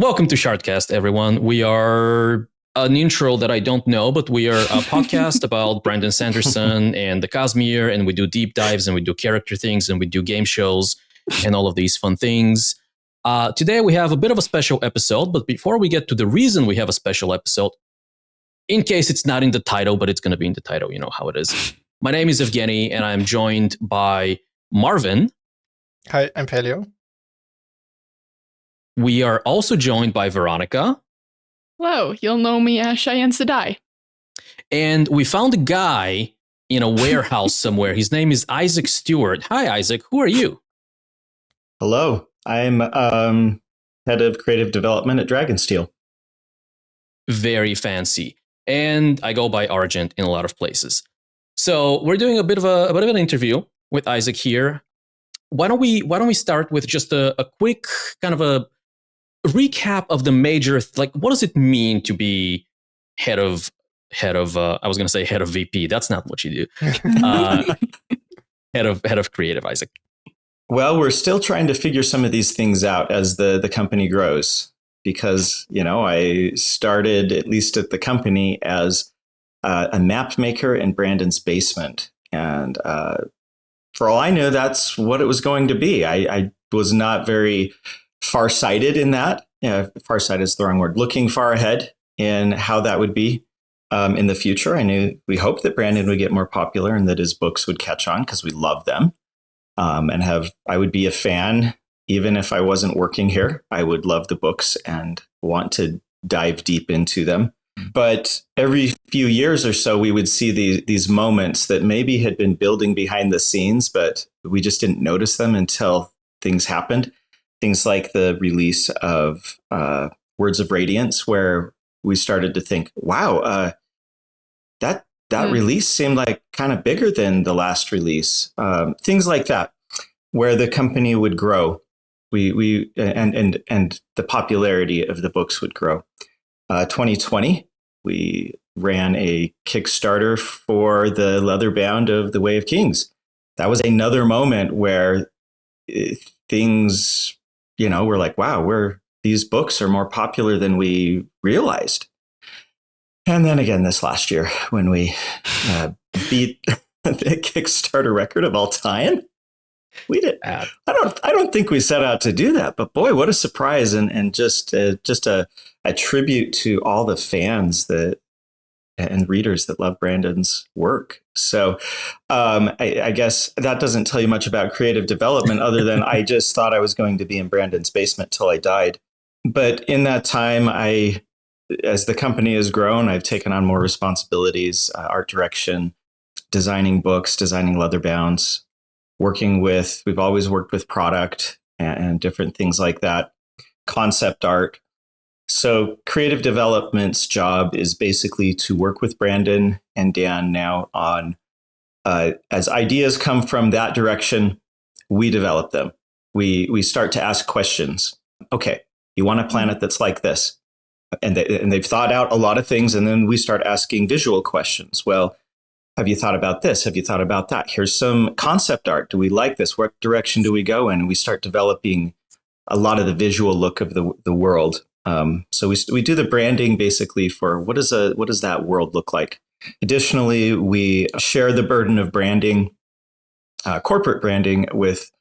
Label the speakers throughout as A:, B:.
A: Welcome to Shardcast, everyone. We are an intro that I don't know, but we are a podcast about Brandon Sanderson and the Cosmere, and we do deep dives, and we do character things, and we do game shows, and all of these fun things. Today we have a bit of a special episode, but before we get to the reason we have a special episode, in case it's not in the title, but it's going to be in the title, you know how it is. My name is Evgeni, and I'm joined by Marvin.
B: Hi, I'm Paleo.
A: We are also joined by Veronica.
C: Hello, you'll know me as Cheyenne Sedai.
A: And we found a guy in a warehouse somewhere. His name is Isaac Stewart. Hi, Isaac. Who are you?
D: Hello. I'm head of creative development at Dragonsteel.
A: Very fancy. And I go by Argent in a lot of places. So we're doing a bit of an interview with Isaac here. Why don't we start with just a quick kind of a recap of the major, like, what does it mean to be head of I was going to say head of VP. That's not what you do. Head of creative, Isaac.
D: Well, we're still trying to figure some of these things out as the company grows, because, you know, I started, at least at the company, as a map maker in Brandon's basement. And for all I know, that's what it was going to be. I was not very far-sighted in that. Yeah, far-sighted is the wrong word. Looking far ahead in how that would be in the future. We hoped that Brandon would get more popular and that his books would catch on because we love them. I would be a fan even if I wasn't working here. I would love the books and want to dive deep into them. But every few years or so, we would see these moments that maybe had been building behind the scenes, but we just didn't notice them until things happened. Things like the release of Words of Radiance, where we started to think, wow, that release seemed like kind of bigger than the last release. Things like that, where the company would grow, and the popularity of the books would grow. 2020, we ran a Kickstarter for the leatherbound of The Way of Kings. That was another moment where things, you know, we're like, wow, these books are more popular than we realized. And then again, this last year, when we beat the Kickstarter record of all time, we did. I don't think we set out to do that, but boy, what a surprise! And just a tribute to all the fans and readers that love Brandon's work. So I guess that doesn't tell you much about creative development, other than I just thought I was going to be in Brandon's basement till I died. But in that time, as the company has grown, I've taken on more responsibilities, art direction, designing books, designing leatherbounds, we've always worked with product and different things like that, concept art. So creative development's job is basically to work with Brandon and Dan now on, as ideas come from that direction, we develop them. We start to ask questions. Okay, you want a planet that's like this? And they've thought out a lot of things, and then we start asking visual questions. Well, have you thought about this? Have you thought about that? Here's some concept art. Do we like this? What direction do we go in? And we start developing a lot of the visual look of the world. So we do the branding basically for what does that world look like. Additionally, we share the burden of branding, corporate branding, with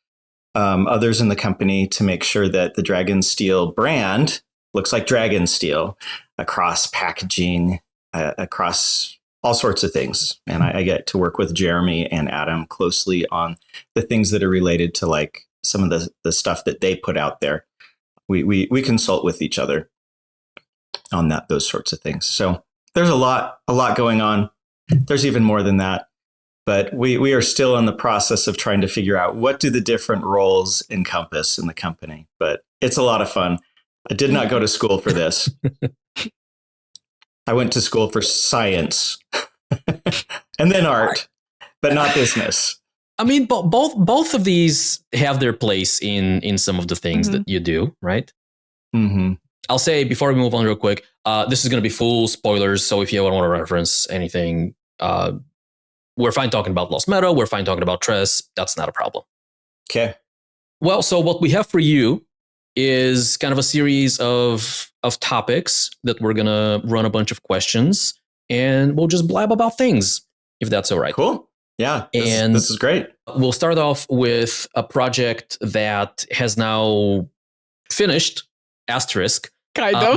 D: others in the company to make sure that the Dragonsteel brand looks like Dragonsteel across packaging, across all sorts of things. And I get to work with Jeremy and Adam closely on the things that are related to, like, some of the stuff that they put out there. We consult with each other on those sorts of things. So there's a lot going on. There's even more than that. But we are still in the process of trying to figure out what do the different roles encompass in the company. But it's a lot of fun. I did not go to school for this. I went to school for science and then art, but not business.
A: I mean, both of these have their place in some of the things that you do, right?
D: Mm-hmm.
A: I'll say, before we move on real quick, this is going to be full spoilers. So if you want to reference anything, we're fine talking about Lost Meadow. We're fine talking about Tress. That's not a problem.
D: Okay.
A: Well, so what we have for you is kind of a series of topics that we're gonna run a bunch of questions, and we'll just blab about things, if that's all right.
D: Cool. Yeah,
A: And
D: this is great.
A: we'll start off with a project that has now finished, asterisk,
C: Kind of.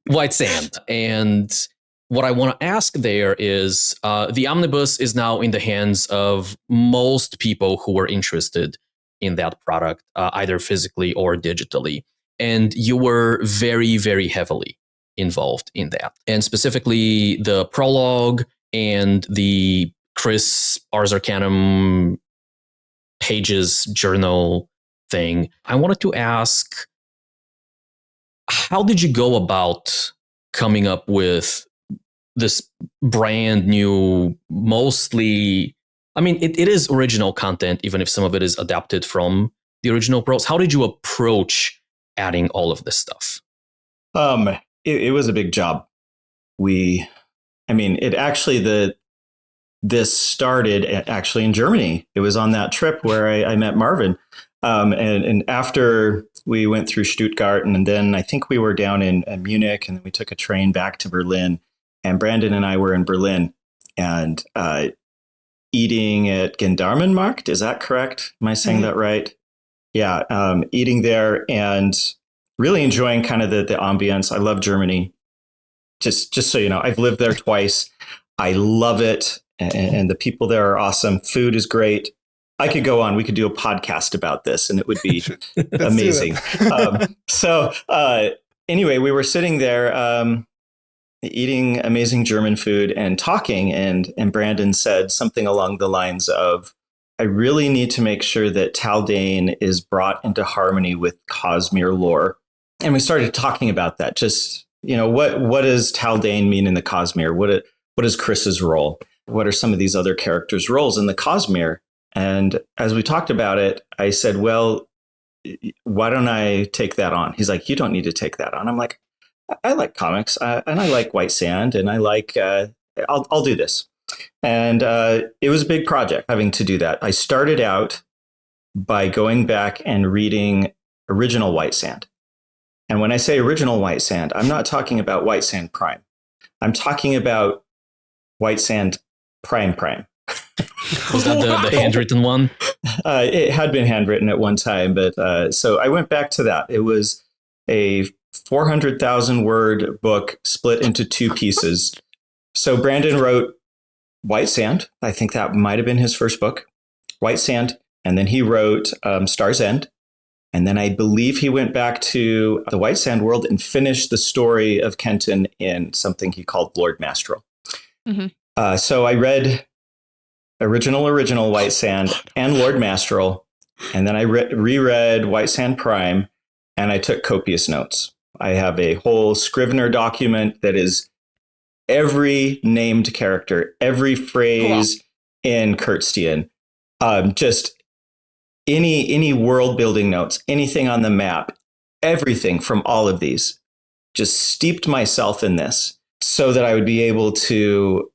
A: White Sand. And what I want to ask there is the Omnibus is now in the hands of most people who are interested in that product, either physically or digitally. And you were very, very heavily involved in that. And specifically the prologue and the Chris Ars Arcanum pages journal thing. I wanted to ask, how did you go about coming up with this brand new, mostly, I mean, it is original content, even if some of it is adapted from the original prose. How did you approach adding all of this stuff?
D: It was a big job. This started actually in Germany. It was on that trip where I met Marvin. And after we went through Stuttgart, and then I think we were down in Munich, and then we took a train back to Berlin. And Brandon and I were in Berlin and eating at Gendarmenmarkt. Is that correct? Am I saying that right? Yeah, eating there and really enjoying kind of the ambience. I love Germany. Just so you know, I've lived there twice. I love it. And the people there are awesome. Food is great. I could go on. We could do a podcast about this and it would be amazing. Anyway, we were sitting there eating amazing German food and talking. And Brandon said something along the lines of, I really need to make sure that Taldane is brought into harmony with Cosmere lore. And we started talking about that. Just, what does Taldane mean in the Cosmere? What is Chris's role? What are some of these other characters' roles in the Cosmere? And as we talked about it, I said, well, why don't I take that on? He's like, you don't need to take that on. I'm like, I like comics and I like White Sand and I like, I'll do this. And it was a big project having to do that. I started out by going back and reading original White Sand. And when I say original White Sand, I'm not talking about White Sand Prime. I'm talking about White Sand Prime.
A: Was that the handwritten one?
D: It had been handwritten at one time, but so I went back to that. It was a 400,000 word book split into two pieces. So Brandon wrote White Sand. I think that might have been his first book, White Sand. And then he wrote Star's End. And then I believe he went back to the White Sand world and finished the story of Kenton in something he called Lord Mastral. Mm-hmm. So I read original White Sand and Lord Mastral. And then I reread White Sand Prime and I took copious notes. I have a whole Scrivener document that is every named character, every phrase in Kurtztian, just any world building notes, anything on the map, everything from all of these. Just steeped myself in this so that I would be able to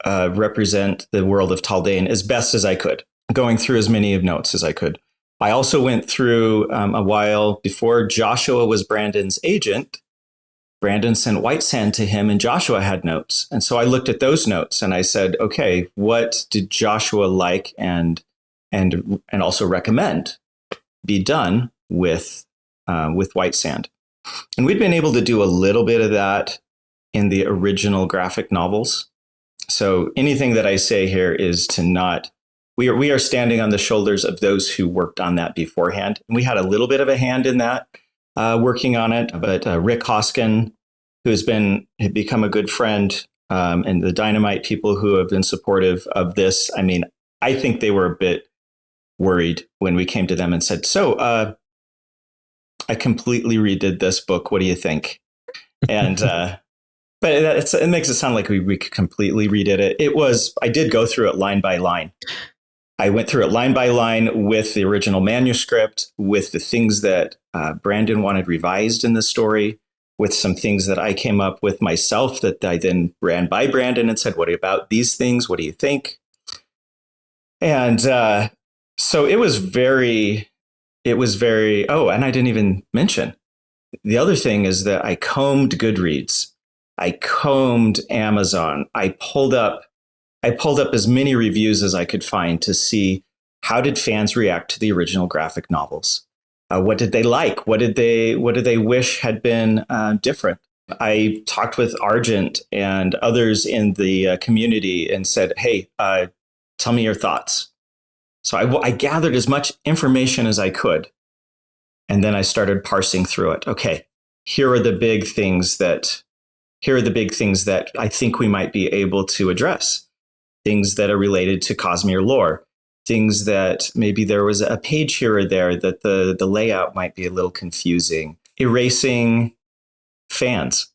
D: represent the world of Taldane as best as I could, going through as many of notes as I could. I also went through a while before Joshua was Brandon's agent. Brandon sent White Sand to him and Joshua had notes. And so I looked at those notes and I said, okay, what did Joshua like and also recommend be done with White Sand? And we'd been able to do a little bit of that in the original graphic novels. So anything that I say here is to not, we are standing on the shoulders of those who worked on that beforehand. And we had a little bit of a hand in that, working on it. But Rick Hoskin, who had become a good friend, and the Dynamite people who have been supportive of this, I mean, I think they were a bit worried when we came to them and said, so I completely redid this book. What do you think? And but it makes it sound like we completely redid it. I did go through it line by line. I went through it line by line with the original manuscript, with the things that Brandon wanted revised in the story, with some things that I came up with myself that I then ran by Brandon and said, what about these things? What do you think? And so it was very, it was very, and I didn't even mention, the other thing is that I combed Goodreads. I combed Amazon. I pulled up as many reviews as I could find to see how did fans react to the original graphic novels. What did they like? What did they wish had been different? I talked with Argent and others in the community and said, hey, tell me your thoughts. So I gathered as much information as I could. And then I started parsing through it. Okay, here are the big things that I think we might be able to address. Things that are related to Cosmere lore. Things that maybe there was a page here or there that the layout might be a little confusing. Erasing fans.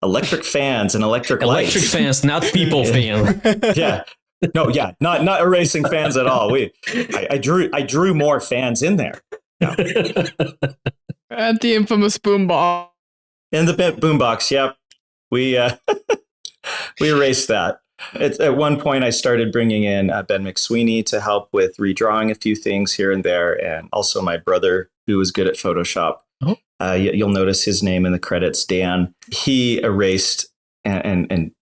D: Electric fans and electric lights.
A: Electric fans, not people fans.
D: Yeah. No, yeah, not erasing fans at all. I drew more fans in there. No.
C: At the infamous boombox.
D: In the boombox, yep. We we erased that. At one point, I started bringing in Ben McSweeney to help with redrawing a few things here and there, and also my brother, who was good at Photoshop. Oh. You'll notice his name in the credits, Dan. He erased and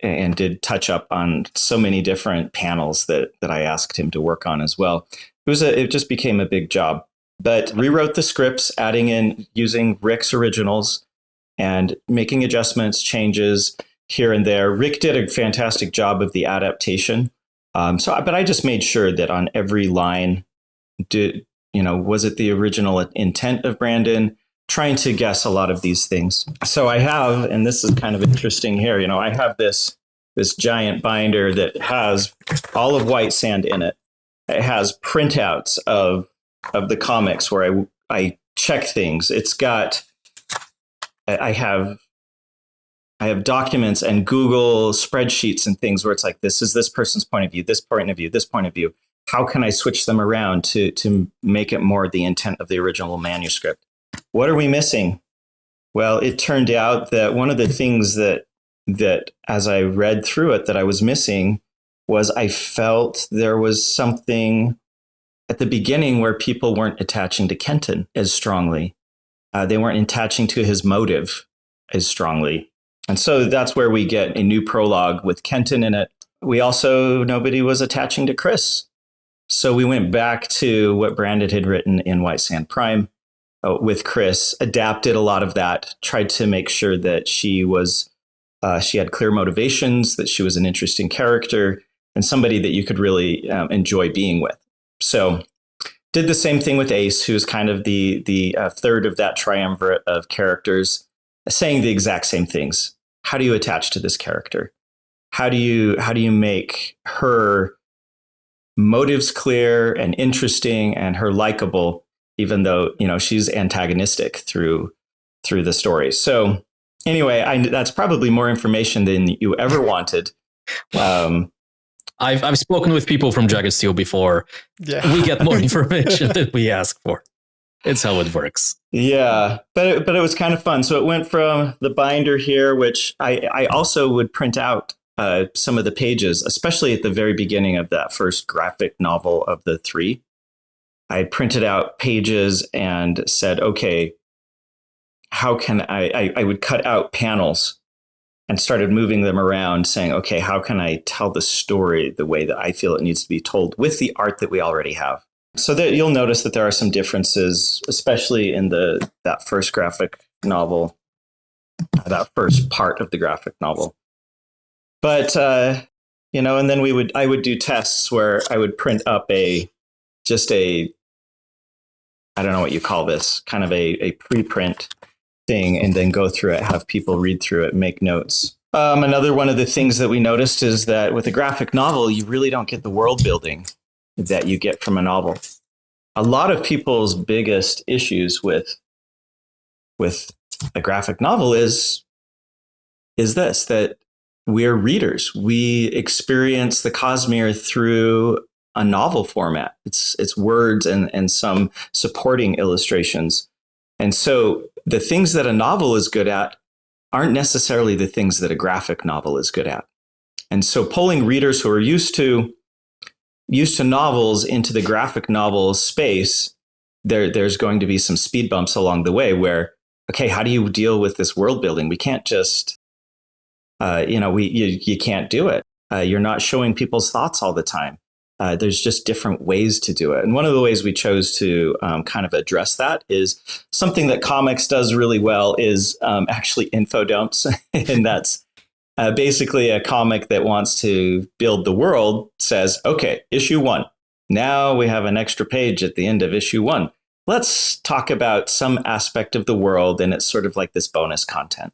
D: did touch up on so many different panels that I asked him to work on as well. It just became a big job. But rewrote the scripts, adding in using Rick's originals and making adjustments, changes here and there. Rick did a fantastic job of the adaptation. But I just made sure that on every line, was it the original intent of Brandon? Trying to guess a lot of these things. So I have, and this is kind of interesting here, I have this giant binder that has all of White Sand in it. It has printouts of the comics where I check things. It's got, I have documents and Google spreadsheets and things where it's like, this is this person's point of view, this point of view, this point of view. How can I switch them around to make it more the intent of the original manuscript? What are we missing? Well, it turned out that one of the things that as I read through it that I was missing was I felt there was something at the beginning where people weren't attaching to Kenton as strongly. They weren't attaching to his motive as strongly. And so that's where we get a new prologue with Kenton in it. Nobody was attaching to Chris. So we went back to what Brandon had written in White Sand Prime with Chris, adapted a lot of that, tried to make sure that she had clear motivations, that she was an interesting character, and somebody that you could really enjoy being with. So did the same thing with Ace, who's kind of the third of that triumvirate of characters, saying the exact same things. How do you attach to this character? How do you make her motives clear and interesting and her likable, even though she's antagonistic through the story? So anyway, that's probably more information than you ever wanted.
A: I've spoken with people from Dragonsteel before. Yeah. We get more information than we ask for. It's how it works.
D: Yeah, but it was kind of fun. So it went from the binder here, which I also would print out some of the pages, especially at the very beginning of that first graphic novel of the 3. I printed out pages and said, okay, how can I would cut out panels and started moving them around, saying, okay, how can I tell the story the way that I feel it needs to be told with the art that we already have? So that you'll notice that there are some differences, especially in that first graphic novel, that first part of the graphic novel. But and then I would do tests where I would print up I don't know what you call this, kind of a preprint thing, and then go through it, have people read through it, make notes. Another one of the things that we noticed is that with a graphic novel, you really don't get the world building that you get from a novel. A lot of people's biggest issues with a graphic novel is this, that we're readers. We experience the Cosmere through a novel format. It's words and some supporting illustrations. And so the things that a novel is good at aren't necessarily the things that a graphic novel is good at. And so pulling readers who are used to novels into the graphic novel space there's going to be some speed bumps along the way where, okay, how do you deal with this world building? We can't just, you can't do it. You're not showing people's thoughts all the time. There's just different ways to do it. And one of the ways we chose to kind of address that is something that comics does really well is actually info dumps. And that's basically a comic that wants to build the world says, okay, issue 1. Now we have an extra page at the end of issue 1. Let's talk about some aspect of the world. And it's sort of like this bonus content.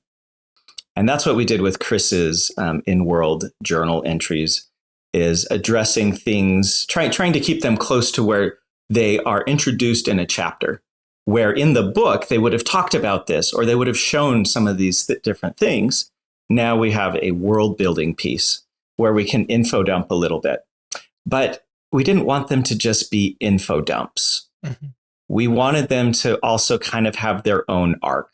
D: And that's what we did with Chris's in-world journal entries, is addressing things, trying to keep them close to where they are introduced in a chapter, where in the book they would have talked about this, or they would have shown some of these different things. Now we have a world building piece where we can info dump a little bit. But we didn't want them to just be info dumps. Mm-hmm. We wanted them to also kind of have their own arc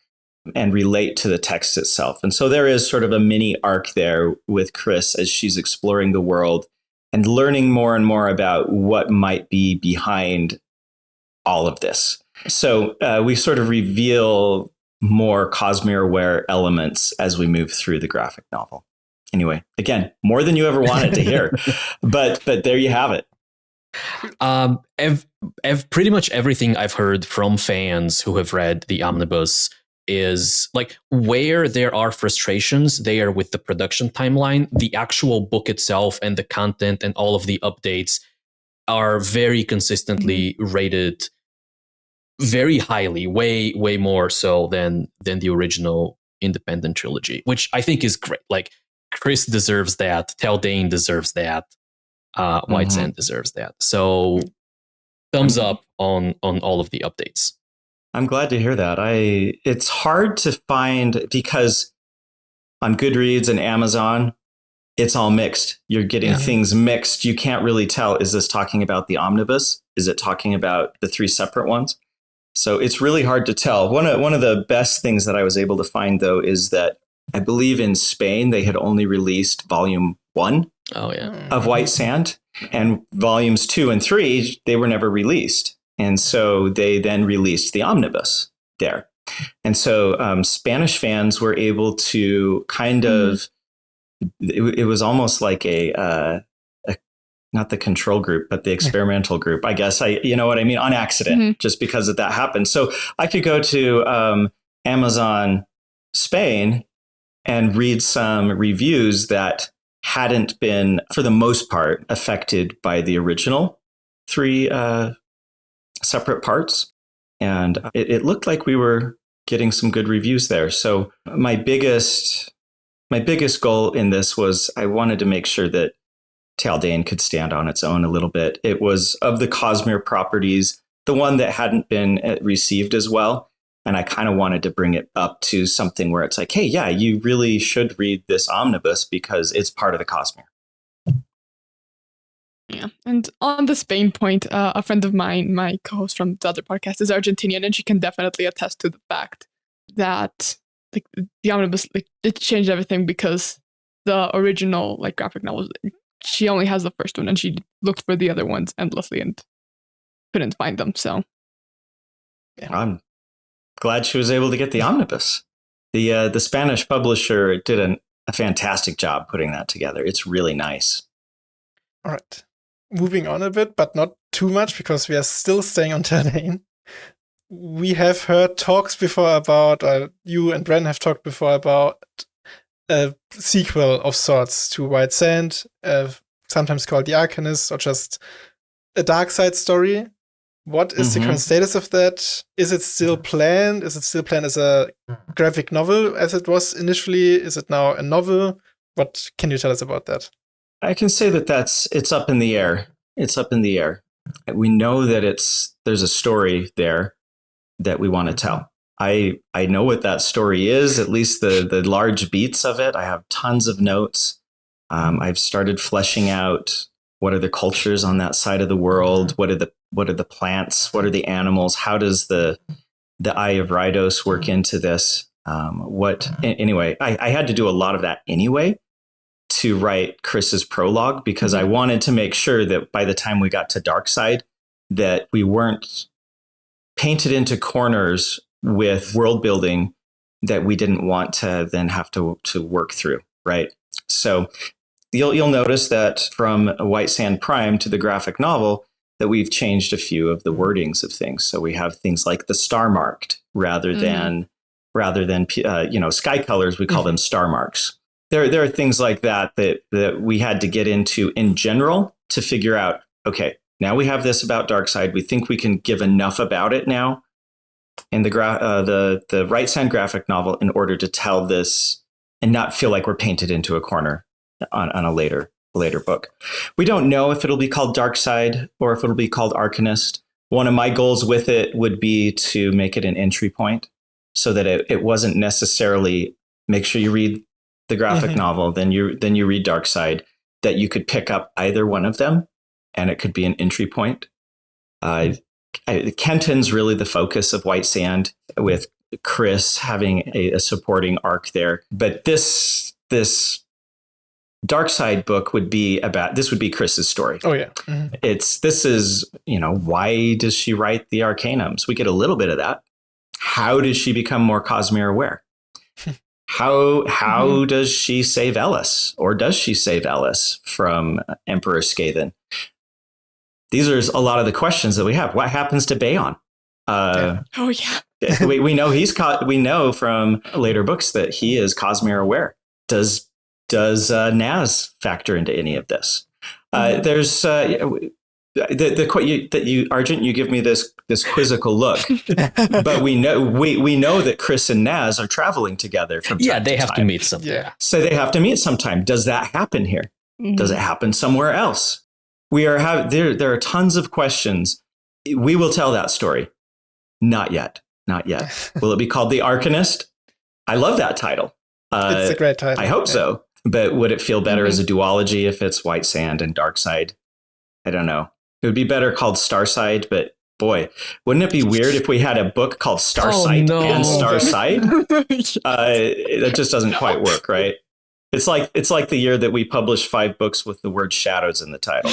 D: and relate to the text itself. And so there is sort of a mini arc there with Chris as she's exploring the world and learning more and more about what might be behind all of this. So we sort of reveal more Cosmere-aware elements as we move through the graphic novel. Anyway, again, more than you ever wanted to hear, but there you have it.
A: Pretty much everything I've heard from fans who have read the Omnibus is like, where there are frustrations there with the production timeline, the actual book itself and the content and all of the updates are very consistently rated very highly, way more so than the original independent trilogy, which I think is great. Like, Chris deserves that, Taldane deserves that, White Sand deserves that. So thumbs up on all of the updates.
D: I'm glad to hear that. It's hard to find, because on Goodreads and Amazon, it's all mixed. You're getting things mixed. You can't really tell, is this talking about the Omnibus? Is it talking about the 3 separate ones? So it's really hard to tell. One of the best things that I was able to find, though, is that I believe in Spain, they had only released volume 1 of White Sand, and volumes 2 and 3, they were never released. And so they then released the Omnibus there. And so Spanish fans were able to kind of, it was almost like a not the control group, but the experimental group, I guess. You know what I mean? On accident, just because that happened. So I could go to Amazon Spain and read some reviews that hadn't been, for the most part, affected by the original 3 separate parts. And it looked like we were getting some good reviews there. So my biggest goal in this was I wanted to make sure that Taldane could stand on its own a little bit. It was, of the Cosmere properties, the one that hadn't been received as well. And I kind of wanted to bring it up to something where it's like, hey, yeah, you really should read this Omnibus because it's part of the Cosmere.
C: Yeah. And on the Spain point, a friend of mine, my co-host from the other podcast, is Argentinian, and she can definitely attest to the fact that like the Omnibus, like, it changed everything, because the original like graphic novels, she only has the first one, and she looked for the other ones endlessly and couldn't find them. So
D: I'm glad she was able to get the Omnibus. The Spanish publisher did a fantastic job putting that together. It's really nice.
B: All right. Moving on a bit, but not too much, because we are still staying on Taldane. We have heard talks before about, you and Bren have talked before about a sequel of sorts to White Sand, sometimes called the Arcanist, or just a Darkside story. What is the current status of that? Is it still planned? Is it still planned as a graphic novel as it was initially? Is it now a novel? What can you tell us about that?
D: I can say that it's up in the air. It's up in the air. We know that there's a story there that we want to tell. I know what that story is, at least the large beats of it. I have tons of notes. I've started fleshing out, what are the cultures on that side of the world? What are the plants? What are the animals? How does the Eye of Rhydos work into this? Anyway, I had to do a lot of that anyway to write Chris's prologue, because I wanted to make sure that by the time we got to Darkside, that we weren't painted into corners with world building that we didn't want to then have to work through, right? So you'll notice that from White Sand Prime to the graphic novel that we've changed a few of the wordings of things. So we have things like the star marked rather than sky colors. We call them star marks. There are things like that we had to get into in general to figure out, okay, now we have this about Darkside. We think we can give enough about it now in the Right Sand graphic novel in order to tell this and not feel like we're painted into a corner on a later book. We don't know if it'll be called Darkside or if it'll be called Arcanist. One of my goals with it would be to make it an entry point so that it wasn't necessarily make sure you read the graphic novel, then you read Darkside, that you could pick up either one of them and it could be an entry point. Kenton's really the focus of White Sand, with Chris having a supporting arc there. But this Darkside book would be Chris's story.
B: Oh yeah.
D: This is, why does she write the Arcanums? We get a little bit of that. How did she become more Cosmere aware? How does she save Ellis, or does she save Ellis from Emperor Skaven? These are a lot of the questions that we have. What happens to Bayon?
C: Oh yeah.
D: we know we know from later books that he is Cosmere aware. Does Naz factor into any of this? There's Argent, you give me this quizzical look, but we know that Chris and Naz are traveling together from time to time.
A: They have to meet sometime.
B: Yeah.
D: So they have to meet sometime. Does that happen here? Does it happen somewhere else? There are tons of questions. We will tell that story. Not yet. Will it be called The Arcanist? I love that title.
B: It's a great title.
D: I hope so. But would it feel better as a duology if it's White Sand and Darkside? I don't know. It would be better called Starside, but boy, wouldn't it be weird if we had a book called Starsight and Starside? That just doesn't quite work, right? It's like the year that we published 5 books with the word shadows in the title.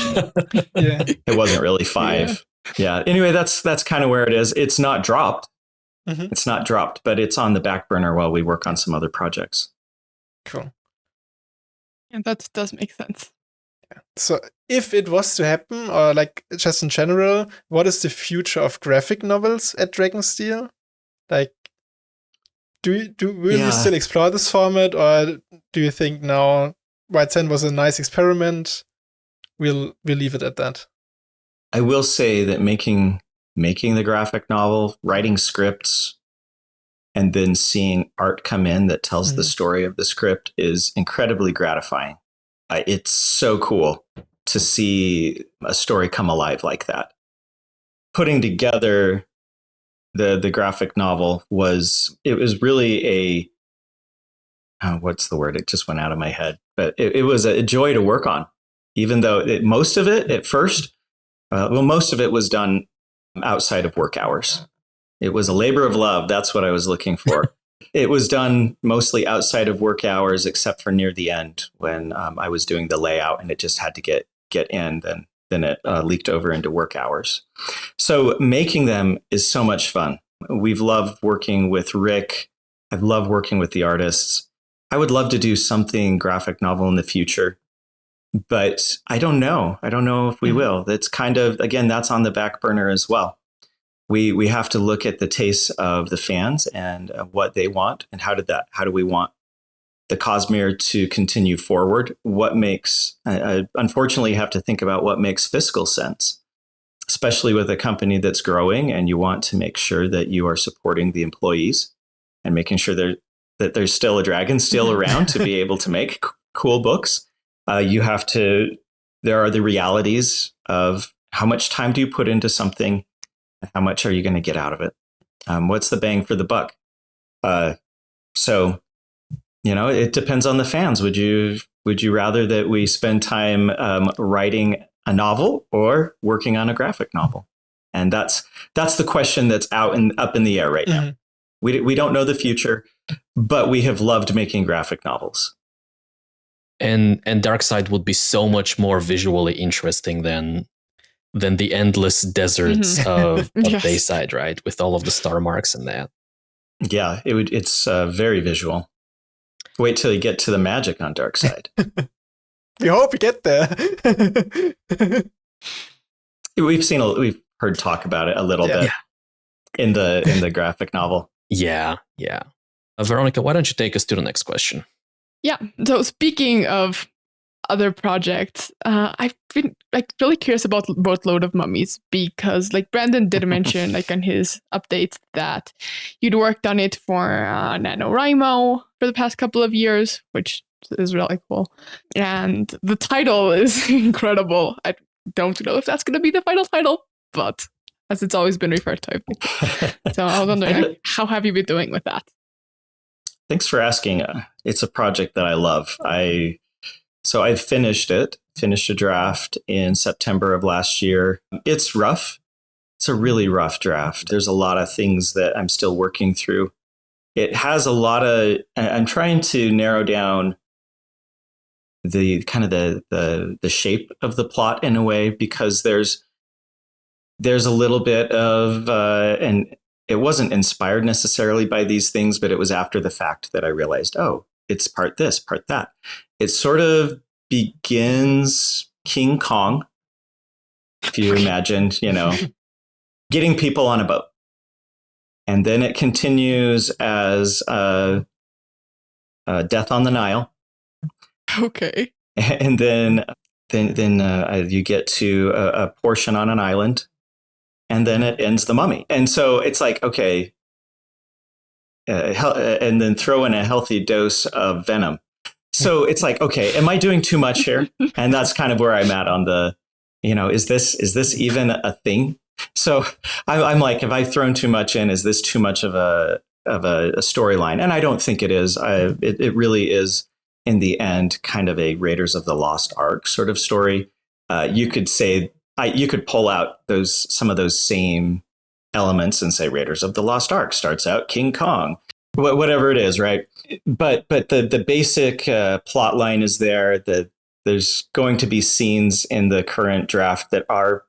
B: Yeah.
D: It wasn't really 5. Yeah. Anyway, that's kind of where it is. It's not dropped. It's not dropped, but it's on the back burner while we work on some other projects.
B: Cool.
C: And that does make sense.
B: So if it was to happen, or like just in general, what is the future of graphic novels at Dragonsteel? Like, will you still explore this format, or do you think now White Sand was a nice experiment? We'll leave it at that.
D: I will say that making the graphic novel, writing scripts, and then seeing art come in that tells the story of the script is incredibly gratifying. It's so cool to see a story come alive like that. Putting together the graphic novel was really what's the word? It just went out of my head. But it was a joy to work on, even though most of it at first, most of it was done outside of work hours. It was a labor of love. That's what I was looking for. It was done mostly outside of work hours, except for near the end when I was doing the layout and it just had to get in. Then it leaked over into work hours. So making them is so much fun. We've loved working with Rick. I've loved working with the artists. I would love to do something graphic novel in the future, but I don't know. I don't know if we will. That's kind of, again, that's on the back burner as well. We have to look at the tastes of the fans and what they want, and how do we want the Cosmere to continue forward? What makes, unfortunately, you have to think about what makes fiscal sense, especially with a company that's growing, and you want to make sure that you are supporting the employees and making sure that there's still a Dragonsteel around to be able to make cool books. There are the realities of how much time do you put into something? How much are you going to get out of it? What's the bang for the buck? So, it depends on the fans. Would you rather that we spend time writing a novel or working on a graphic novel? And that's the question that's up in the air right now. We don't know the future, but we have loved making graphic novels.
A: And Darkside would be so much more visually interesting than than the endless deserts of
C: Yes.
A: Bayside, right? With all of the star marks and that.
D: Yeah, it's very visual. Wait till you get to the magic on Darkside.
B: We hope we get there.
D: We've heard talk about it a little bit in the graphic novel.
A: Yeah. Veronica, why don't you take us to the next question?
C: Yeah. So speaking of other projects, I've been really curious about Boatload of Mummies because Brandon did mention on his updates that you'd worked on it for NaNoWriMo for the past couple of years, which is really cool. And the title is incredible. I don't know if that's going to be the final title, but as it's always been referred to. So I was wondering, how have you been doing with that?
D: Thanks for asking. It's a project that I love. So I finished a draft in September of last year. It's rough. It's a really rough draft. There's a lot of things that I'm still working through. It has I'm trying to narrow down the kind of the shape of the plot in a way, because there's a little bit of, and it wasn't inspired necessarily by these things, but it was after the fact that I realized, oh, it's part this, part that. It sort of begins King Kong, if you imagined, getting people on a boat. And then it continues as Death on the Nile.
C: Okay.
D: And then you get to a portion on an island, and then it ends the Mummy. And so it's okay, and then throw in a healthy dose of venom. So it's okay, am I doing too much here? And that's kind of where I'm at on the, is this even a thing? So I'm have I thrown too much in? Is this too much of a storyline? And I don't think it is. It really is, in the end, kind of a Raiders of the Lost Ark sort of story. You could say you could pull out some of those same elements and say Raiders of the Lost Ark starts out King Kong, whatever it is, right? But the basic plot line is there. There's going to be scenes in the current draft that are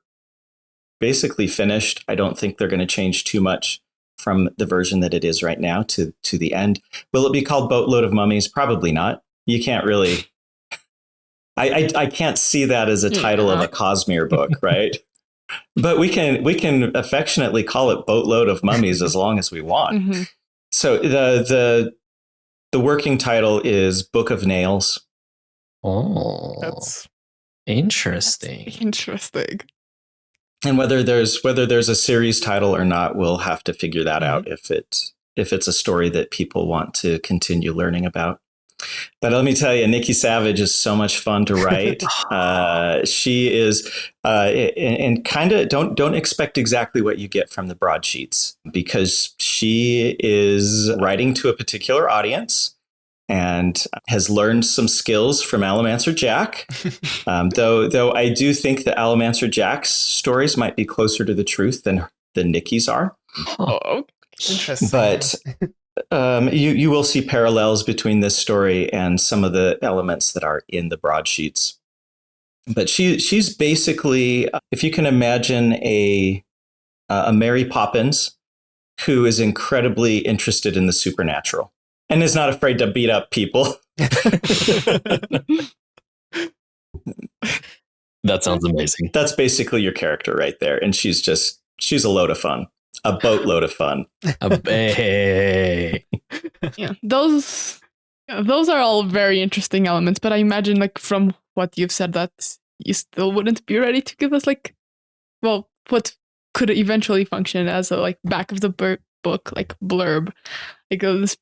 D: basically finished. I don't think they're going to change too much from the version that it is right now to the end. Will it be called Boatload of Mummies? Probably not. You can't really. I can't see that as a title of a Cosmere book, right? But we can affectionately call it Boatload of Mummies as long as we want. Mm-hmm. So the working title is Book of Nails.
A: Oh,
B: That's
A: interesting.
C: Interesting.
D: And whether there's a series title or not, we'll have to figure that out if it's a story that people want to continue learning about. But let me tell you, Nikki Savage is so much fun to write. She is, and kind of don't expect exactly what you get from the broadsheets, because she is writing to a particular audience and has learned some skills from Alamancer Jack. Though I do think that Alamancer Jack's stories might be closer to the truth than Nikki's are.
C: Oh,
B: interesting.
D: But you will see parallels between this story and some of the elements that are in the broadsheets. But she's basically, if you can imagine a Mary Poppins who is incredibly interested in the supernatural and is not afraid to beat up people.
A: That sounds amazing.
D: That's basically your character right there. And she's a load of fun. A boatload of fun.
A: Hey.
C: Yeah, those are all very interesting elements, but I imagine from what you've said that you still wouldn't be ready to give us what could eventually function as a back of the book blurb, this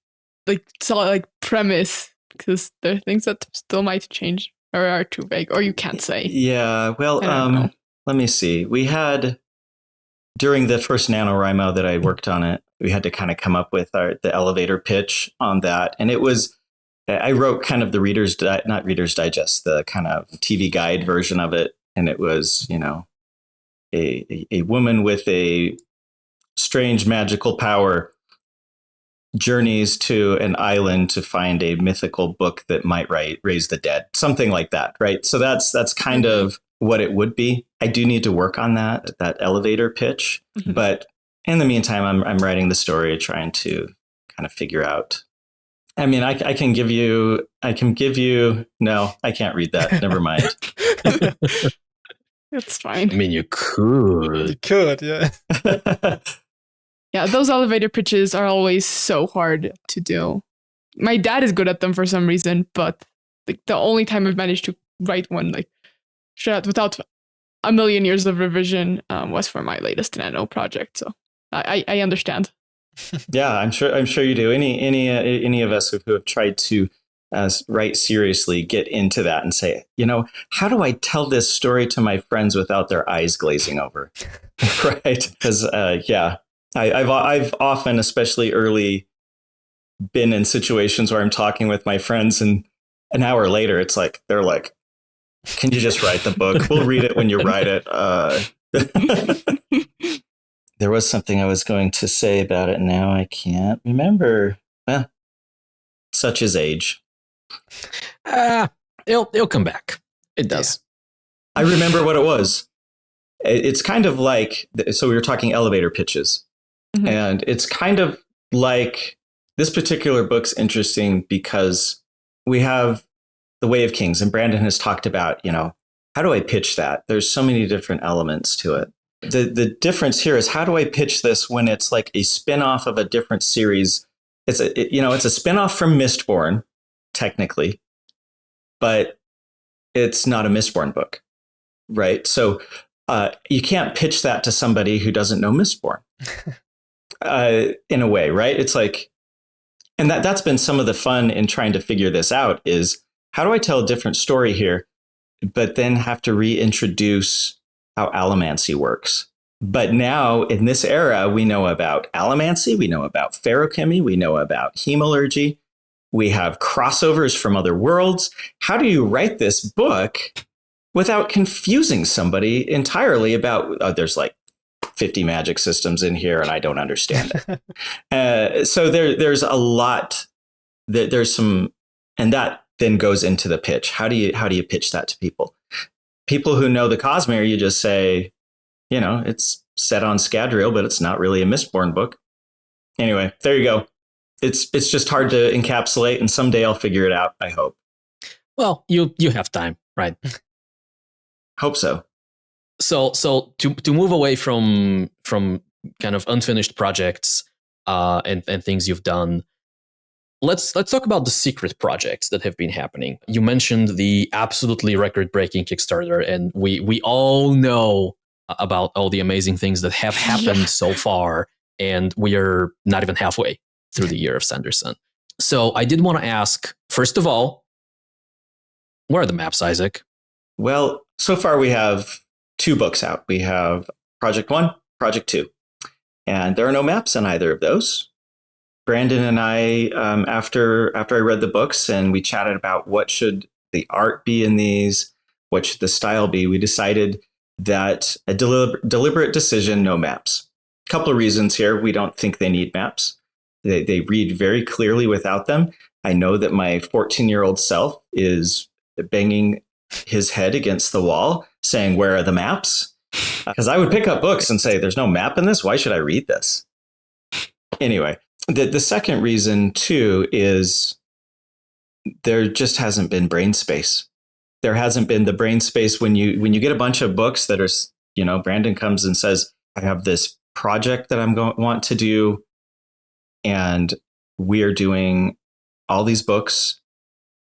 C: solid premise, because there are things that still might change or are too vague or you can't say.
D: Yeah, well, let me see. We had, during the first NaNoWriMo that I worked on it, we had to kind of come up with the elevator pitch on that. And it was, I wrote kind of the not Reader's Digest, the kind of TV guide version of it. And it was, a woman with a strange magical power journeys to an island to find a mythical book that might raise the dead, something like that, right? So that's kind of what it would be. I do need to work on that elevator pitch.
C: Mhm.
D: But in the meantime, I'm writing the story, trying to kind of figure out. I mean, I can give you, no, I can't read that. Never mind.
C: It's fine.
A: I mean, you could.
B: You could, yeah.
C: Yeah, those elevator pitches are always so hard to do. My dad is good at them for some reason, but like the only time I've managed to write one like straight without a million years of revision was for my latest Nano project. So I understand.
D: Yeah, I'm sure you do. Any of us who have tried to write seriously get into that and say, how do I tell this story to my friends without their eyes glazing over? Right? Because I've often, especially early, been in situations where I'm talking with my friends, and an hour later, it's like they're like, "Can you just write the book? We'll read it when you write it." There was something I was going to say about it. Now I can't remember. Such is age.
A: It'll come back. It does.
D: I remember what it was. It's kind of like, so we were talking elevator pitches.
C: Mhm.
D: And it's kind of like, this particular book's interesting because we have The Way of Kings, and Brandon has talked about, how do I pitch that? There's so many different elements to it. The difference here is, how do I pitch this when it's like a spin-off of a different series? It's a spin-off from Mistborn, technically, but it's not a Mistborn book, right? So you can't pitch that to somebody who doesn't know Mistborn, in a way, right? It's like, and that's been some of the fun in trying to figure this out, is how do I tell a different story here, but then have to reintroduce how allomancy works. But now in this era, we know about allomancy, we know about feruchemy, we know about hemalurgy, we have crossovers from other worlds. How do you write this book without confusing somebody entirely about, there's like 50 magic systems in here and I don't understand it. So there's a lot, there's some, and that then goes into the pitch. How do you pitch that to people? People who know the Cosmere, you just say, it's set on Scadrial, but it's not really a Mistborn book. Anyway, there you go. It's just hard to encapsulate, and someday I'll figure it out, I hope.
A: Well, you have time, right?
D: Hope so.
A: So to move away from kind of unfinished projects and things you've done, let's talk about the secret projects that have been happening. You mentioned the absolutely record-breaking Kickstarter, and we all know about all the amazing things that have happened so far, and we are not even halfway through the year of Sanderson. So I did want to ask, first of all, where are the maps, Isaac?
D: Well, so far we have 2 books out. We have Project 1, Project 2, and there are no maps in either of those. Brandon and I, after I read the books and we chatted about what should the art be in these, what should the style be, we decided that a deliberate decision, no maps. A couple of reasons here. We don't think they need maps. They read very clearly without them. I know that my 14-year-old self is banging his head against the wall saying, where are the maps? Because I would pick up books and say, there's no map in this. Why should I read this? Anyway, the second reason, too, is there just hasn't been brain space. There hasn't been the brain space when you get a bunch of books that are, Brandon comes and says, I have this project that I'm want to do, and we are doing all these books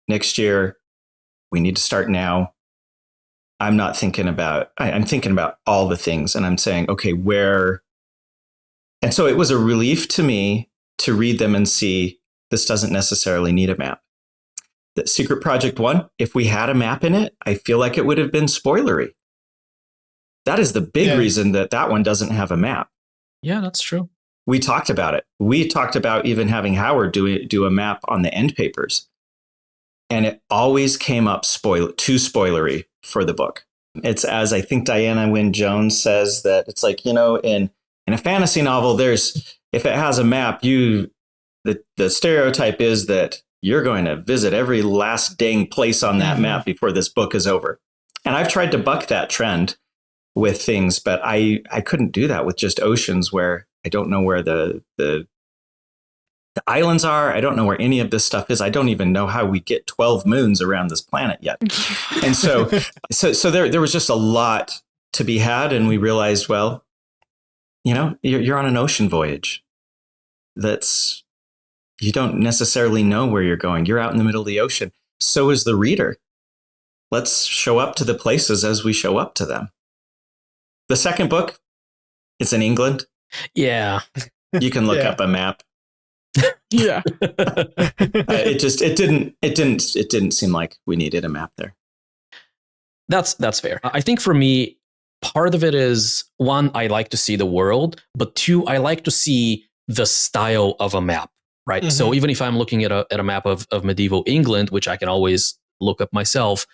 D: next year. We need to start now. I'm thinking about all the things, and I'm saying, okay, where? And so it was a relief to me to read them and see this doesn't necessarily need a map. The Secret Project 1, if we had a map in it, I feel like it would have been spoilery. That is the big reason that one doesn't have a map.
A: Yeah, that's true.
D: We talked about it. We talked about even having Howard do a map on the end papers. And it always came up too spoilery for the book. It's, as I think Diana Wynne Jones says, that it's like, in a fantasy novel, if it has a map, the stereotype is that you're going to visit every last dang place on that map before this book is over. And I've tried to buck that trend with things, but I couldn't do that with just oceans where I don't know where the islands are. I don't know where any of this stuff is. I don't even know how we get 12 moons around this planet yet. And so there was just a lot to be had. And we realized, well, you know, you're on an ocean voyage. You don't necessarily know where you're going. You're out in the middle of the ocean. So is the reader. Let's show up to the places as we show up to them. The second book, it's in England.
A: Yeah.
D: You can look up a map.
C: Yeah.
D: It didn't seem like we needed a map there.
A: That's fair. I think for me, part of it is, one, I like to see the world, but two, I like to see the style of a map, right?
B: Mm-hmm.
A: So even if I'm looking at a map of medieval England, which I can always look up myself,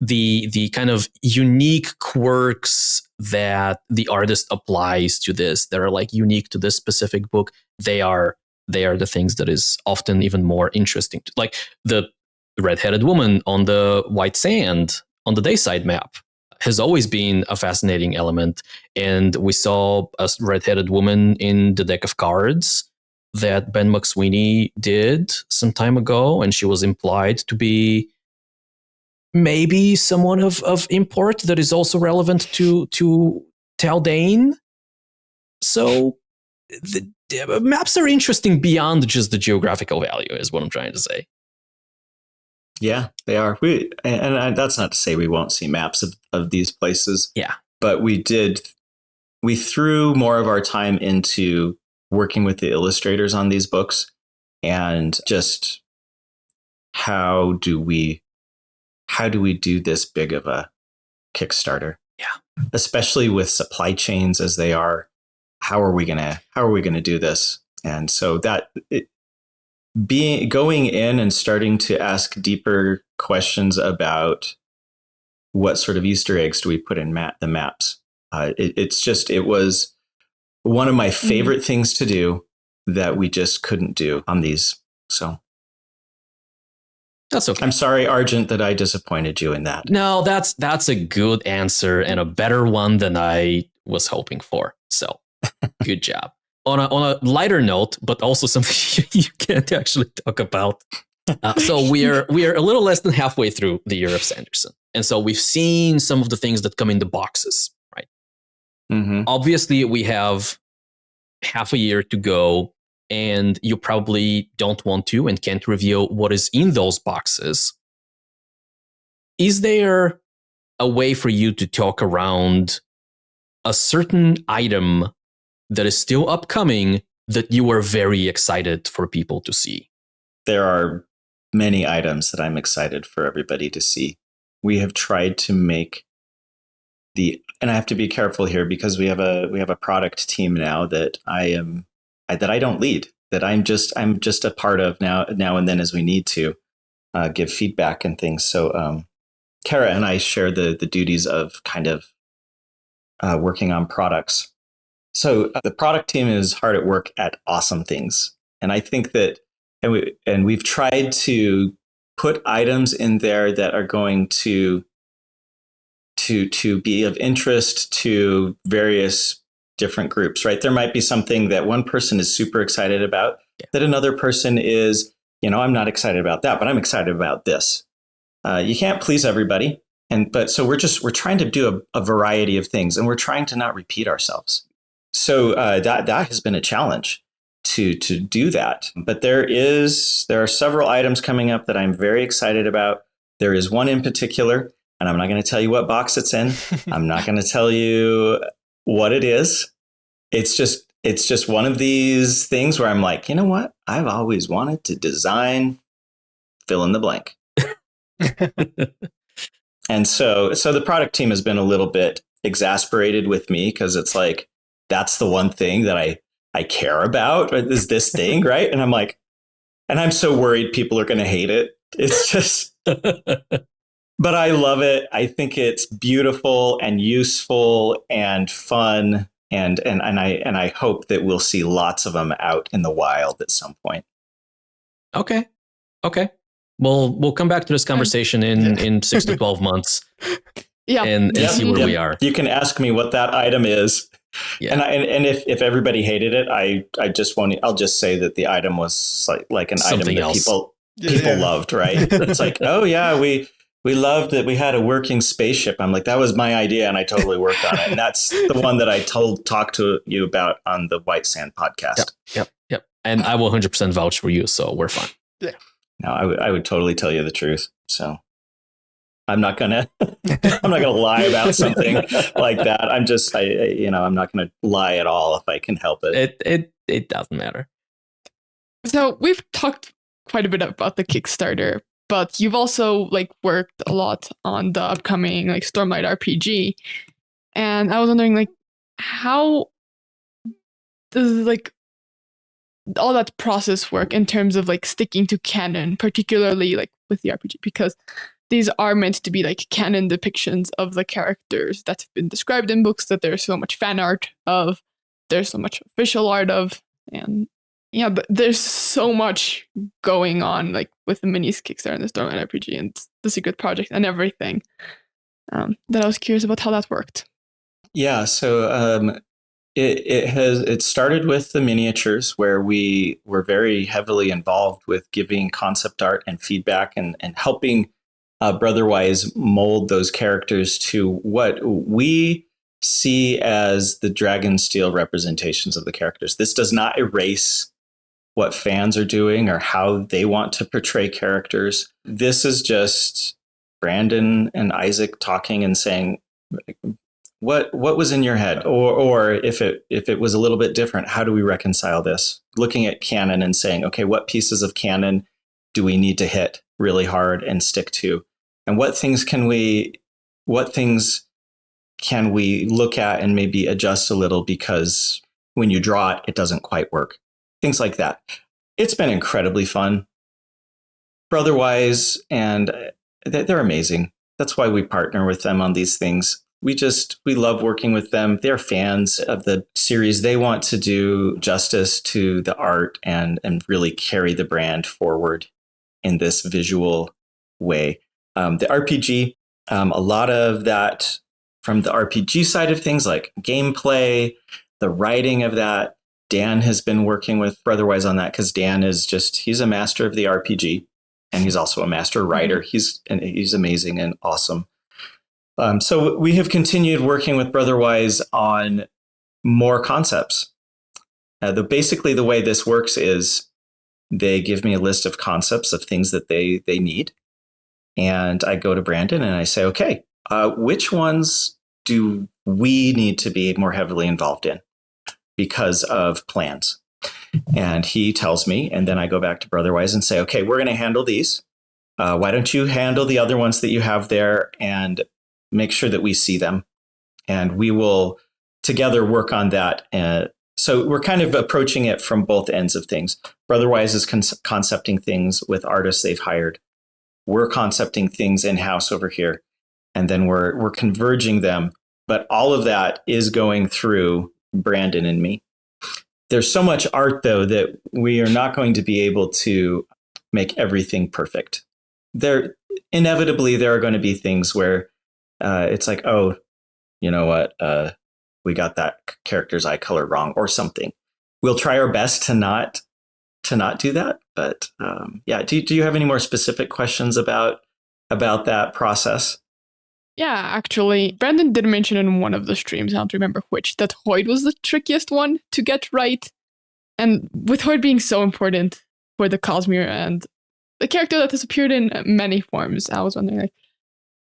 A: the kind of unique quirks that the artist applies to this that are like unique to this specific book, they are the things that is often even more interesting. Like the red-headed woman on the white sand on the Dayside map has always been a fascinating element. And we saw a red-headed woman in the deck of cards that Ben McSweeney did some time ago, and she was implied to be maybe someone of import that is also relevant to Taldane. So the maps are interesting beyond just the geographical value, is what I'm trying to say.
D: Yeah, they are. And that's not to say we won't see maps of these places.
A: Yeah.
D: But we threw more of our time into working with the illustrators on these books, and just how do we do this big of a Kickstarter?
A: Yeah.
D: Especially with supply chains as they are. How are we gonna do this? And so going in and starting to ask deeper questions about what sort of Easter eggs do we put in the maps. It was one of my favorite things to do that we just couldn't do on these. So
A: that's okay.
D: I'm sorry, Argent, that I disappointed you in that.
A: No, that's a good answer and a better one than I was hoping for. So good job. On a lighter note, but also something you can't actually talk about. So we are a little less than halfway through the year of Sanderson, and so we've seen some of the things that come in the boxes, right?
D: Mm-hmm.
A: Obviously, we have half a year to go, and you probably don't want to and can't reveal what is in those boxes. Is there a way for you to talk around a certain item that is still upcoming that you are very excited for people to see?
D: There are many items that I'm excited for everybody to see. We have tried to make and I have to be careful here because we have a product team now that I don't lead, that I'm just a part of now and then as we need to give feedback and things. So Kara and I share the duties of kind of working on products. So the product team is hard at work at awesome things. And I think that, and we've tried to put items in there that are going to be of interest to various different groups, right? There might be something that one person is super excited about, that another person is, I'm not excited about that, but I'm excited about this. You can't please everybody. So we're trying to do a variety of things, and we're trying to not repeat ourselves. So that has been a challenge to do that. But there are several items coming up that I'm very excited about. There is one in particular, and I'm not going to tell you what box it's in. I'm not going to tell you what it is. It's just one of these things where I'm like, you know what? I've always wanted to design fill in the blank. And so the product team has been a little bit exasperated with me because it's like, that's the one thing that I care about is this thing, right? And I'm like, and I'm so worried people are going to hate it. It's just, but I love it. I think it's beautiful and useful and fun. And I hope that we'll see lots of them out in the wild at some point.
A: Okay. We'll come back to this conversation in 6 to 12 months.
C: Yeah.
A: and see where we are.
D: You can ask me what that item is.
A: Yeah.
D: And if everybody hated it, I just won't. I'll just say that the item was like an
A: Something
D: item that
A: else.
D: people loved, right? It's like, oh yeah, we loved that we had a working spaceship. I'm like, that was my idea, and I totally worked on it. And that's the one that I talked to you about on the White Sand podcast.
A: Yep. And I will 100% vouch for you, so we're fine.
B: Yeah.
D: No, I would totally tell you the truth. So I'm not gonna lie about something like that. I'm not gonna lie at all if I can help it.
A: It doesn't matter.
C: So we've talked quite a bit about the Kickstarter, but you've also like worked a lot on the upcoming like Stormlight RPG. And I was wondering like how does like all that process work in terms of like sticking to canon, particularly like with the RPG, because these are meant to be like canon depictions of the characters that have been described in books that there's so much fan art of, there's so much official art of, and yeah, but there's so much going on like with the minis Kickstarter and the Stormlight RPG and the Secret Project and everything. That I was curious about how that worked.
D: Yeah, so it started with the miniatures, where we were very heavily involved with giving concept art and feedback and helping Brotherwise mold those characters to what we see as the Dragonsteel representations of the characters. This does not erase what fans are doing or how they want to portray characters. This is just Brandon and Isaac talking and saying, what was in your head? Or if it was a little bit different, how do we reconcile this? Looking at canon and saying, okay, what pieces of canon do we need to hit really hard and stick to? And what things can we look at and maybe adjust a little, because when you draw it, it doesn't quite work. Things like that. It's been incredibly fun. Brotherwise, and they're amazing. That's why we partner with them on these things. We love working with them. They're fans of the series. They want to do justice to the art and really carry the brand forward in this visual way. The RPG, a lot of that from the RPG side of things, like gameplay, the writing of that. Dan has been working with Brotherwise on that, because Dan he's a master of the RPG, and he's also a master writer. He's amazing and awesome. So we have continued working with Brotherwise on more concepts. Basically, the way this works is they give me a list of concepts of things that they need. And I go to Brandon and I say, okay, which ones do we need to be more heavily involved in because of plans? And he tells me, and then I go back to Brotherwise and say, okay, we're going to handle these. Why don't you handle the other ones that you have there and make sure that we see them? And we will together work on that. So we're kind of approaching it from both ends of things. Brotherwise is concepting things with artists they've hired. We're concepting things in-house over here, and then we're converging them. But all of that is going through Brandon and me. There's so much art, though, that we are not going to be able to make everything perfect. Inevitably, there are going to be things where it's like, oh, you know what? We got that character's eye color wrong or something. We'll try our best to not do that. But yeah, do you have any more specific questions about that process?
C: Yeah, actually, Brandon did mention in one of the streams, I don't remember which, that Hoid was the trickiest one to get right. And with Hoid being so important for the Cosmere and the character that has appeared in many forms, I was wondering, like,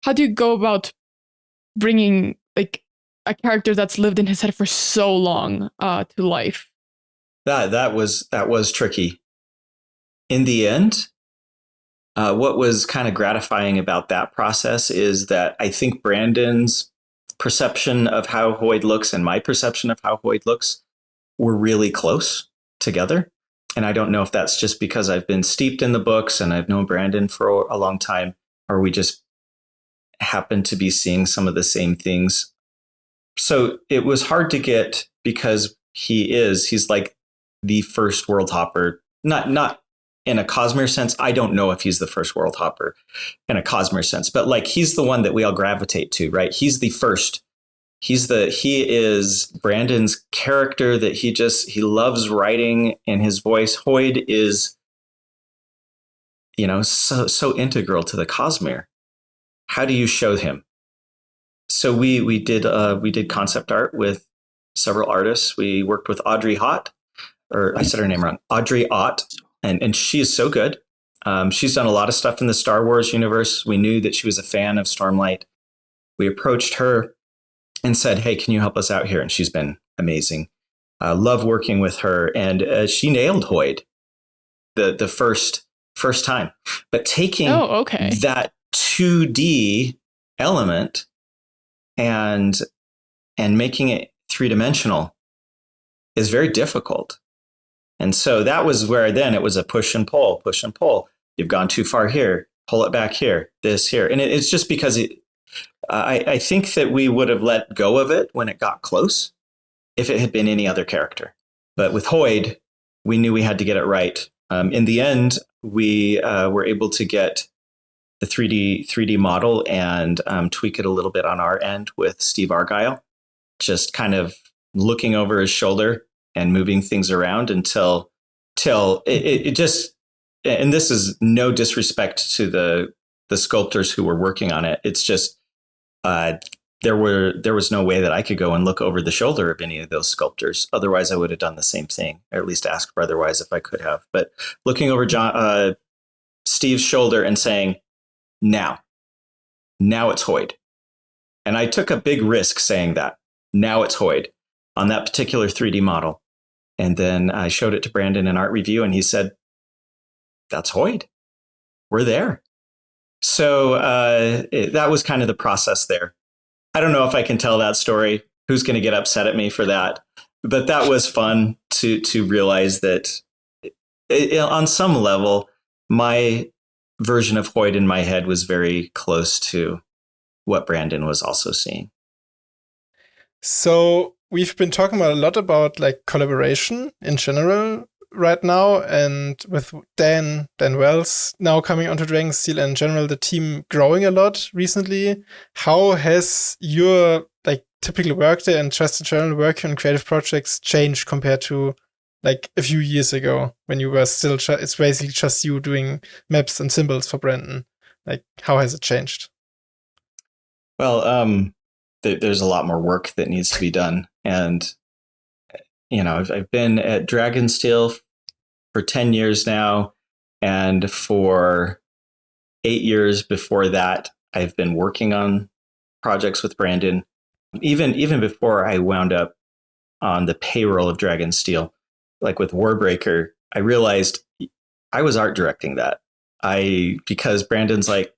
C: how do you go about bringing like a character that's lived in his head for so long to life?
D: That was tricky. In the end, what was kind of gratifying about that process is that I think Brandon's perception of how Hoid looks and my perception of how Hoid looks were really close together. And I don't know if that's just because I've been steeped in the books and I've known Brandon for a long time, or we just happen to be seeing some of the same things. So it was hard to get, because he's like the first world hopper, not in a Cosmere sense. I don't know if he's the first world hopper in a Cosmere sense, but like he's the one that we all gravitate to, right? He's the first. He is Brandon's character that he loves writing in his voice. Hoid is, so integral to the Cosmere. How do you show him? So we did concept art with several artists. We worked with Audrey Ott, or I said her name wrong, Audrey Ott, and she is so good. She's done a lot of stuff in the Star Wars universe. We knew that she was a fan of Stormlight. We approached her and said, "Hey, can you help us out here?" And she's been amazing. Love working with her, and she nailed Hoid the first time. But taking that 2D element and making it three-dimensional is very difficult. And so that was where then it was a push and pull. You've gone too far here, pull it back here, this here. And it's just because I think that we would have let go of it when it got close if it had been any other character. But with Hoid, we knew we had to get it right. In the end, we were able to get the 3D model and tweak it a little bit on our end with Steve Argyle, just kind of looking over his shoulder and moving things around until it just, and this is no disrespect to the sculptors who were working on it. It's just, there was no way that I could go and look over the shoulder of any of those sculptors. Otherwise I would have done the same thing, or at least asked for otherwise if I could have. But looking over Steve's shoulder and saying, now it's Hoid. And I took a big risk saying that. Now it's Hoid on that particular 3D model. And then I showed it to Brandon in art review, and he said, "That's Hoid. We're there." So that was kind of the process there. I don't know if I can tell that story. Who's going to get upset at me for that? But that was fun to realize that on some level, my version of Hoid in my head was very close to what Brandon was also seeing.
B: So we've been talking a lot about like collaboration in general right now, and with Dan Wells now coming onto Dragonsteel and in general the team growing a lot recently. How has your like typical workday and just in general working on creative projects changed compared to like a few years ago when you were still it's basically just you doing maps and symbols for Brandon? Like, how has it changed?
D: Well, there's a lot more work that needs to be done. And, I've been at Dragonsteel for 10 years now. And for 8 years before that, I've been working on projects with Brandon. Even before I wound up on the payroll of Dragonsteel, like with Warbreaker, I realized I was art directing that. Because Brandon's like,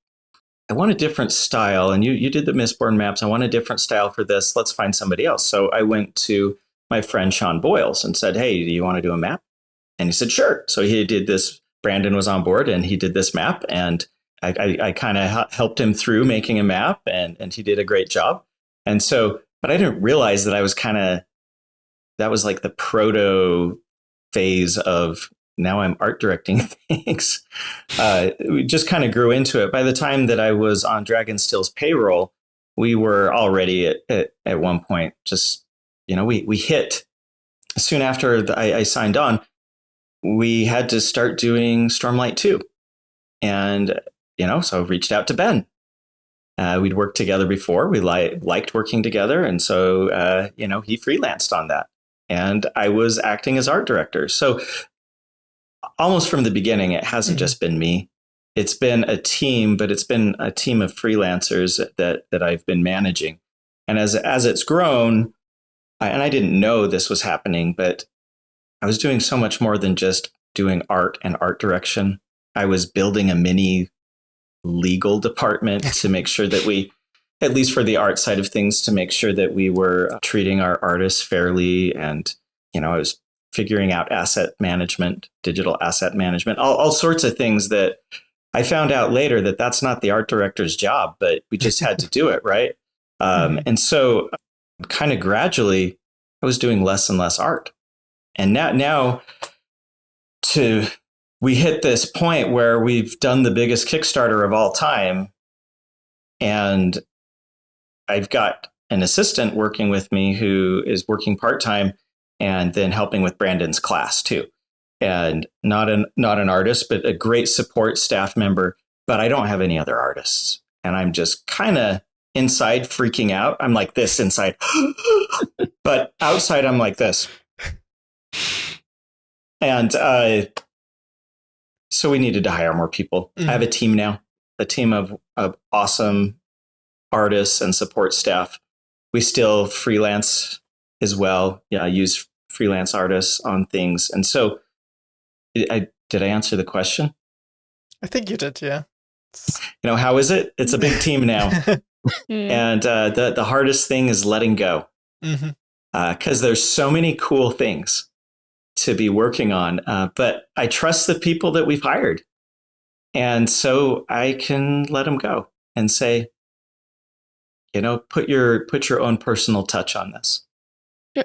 D: "I want a different style, and you did the Mistborn maps. I want a different style for this. Let's find somebody else." So I went to my friend Sean Boyles and said, "Hey, do you want to do a map?" And he said, "Sure." So he did this. Brandon was on board, and he did this map, and I kind of helped him through making a map, and he did a great job. And so, but I didn't realize that I was that was like the proto phase of, now I'm art directing things. We just kind of grew into it. By the time that I was on Dragonsteel's payroll, we were already at one point just, we hit, soon after I signed on, we had to start doing Stormlight 2. And, so I reached out to Ben. We'd worked together before. We liked working together. And so, he freelanced on that. And I was acting as art director. So almost from the beginning, it hasn't just been me. It's been a team, but it's been a team of freelancers that I've been managing. And as it's grown, and I didn't know this was happening, but I was doing so much more than just doing art and art direction. I was building a mini legal department to make sure that we, at least for the art side of things, to make sure that we were treating our artists fairly. And, I was figuring out asset management, digital asset management, all sorts of things that I found out later that that's not the art director's job, but we just had to do it, right? And so kind of gradually I was doing less and less art. And now to we hit this point where we've done the biggest Kickstarter of all time. And I've got an assistant working with me who is working part-time and then helping with Brandon's class too. And not an artist, but a great support staff member. But I don't have any other artists. And I'm just kind of inside freaking out. I'm like this inside, but outside I'm like this. And so we needed to hire more people. I have a team now, a team of awesome artists and support staff. We still freelance as well. Yeah, I use freelance artists on things. And so did I answer the question?
B: I think you did, yeah.
D: How is it? It's a big team now. And the hardest thing is letting go. Because there's so many cool things to be working on. But I trust the people that we've hired. And so I can let them go and say, put your own personal touch on this.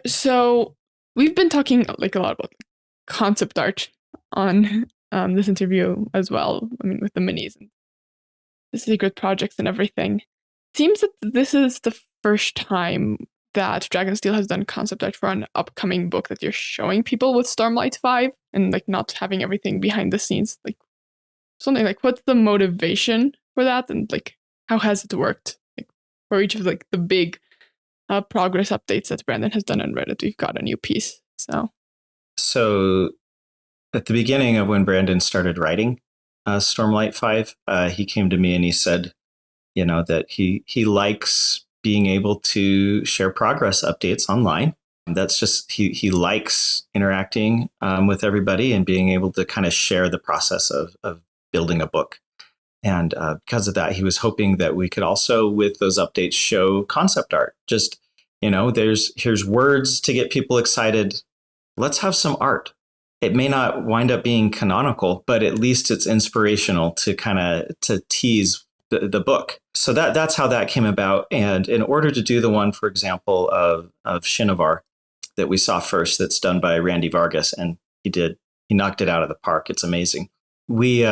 C: So we've been talking like a lot about concept art on this interview as well. I mean, with the minis and the secret projects and everything. Seems that this is the first time that Dragonsteel has done concept art for an upcoming book that you're showing people with Stormlight 5 and like not having everything behind the scenes. Like something like, what's the motivation for that? And like, how has it worked? Like for each of like the big progress updates that Brandon has done on Reddit, we've got a new piece. So
D: at the beginning of when Brandon started writing Stormlight 5, he came to me and he said, that he likes being able to share progress updates online. That's just, he likes interacting with everybody and being able to kind of share the process of building a book. And because of that, he was hoping that we could also, with those updates, show concept art. Just, here's words to get people excited. Let's have some art. It may not wind up being canonical, but at least it's inspirational to tease the book. So that's how that came about. And in order to do the one, for example, of Shinovar that we saw first, that's done by Randy Vargas, and he knocked it out of the park. It's amazing. We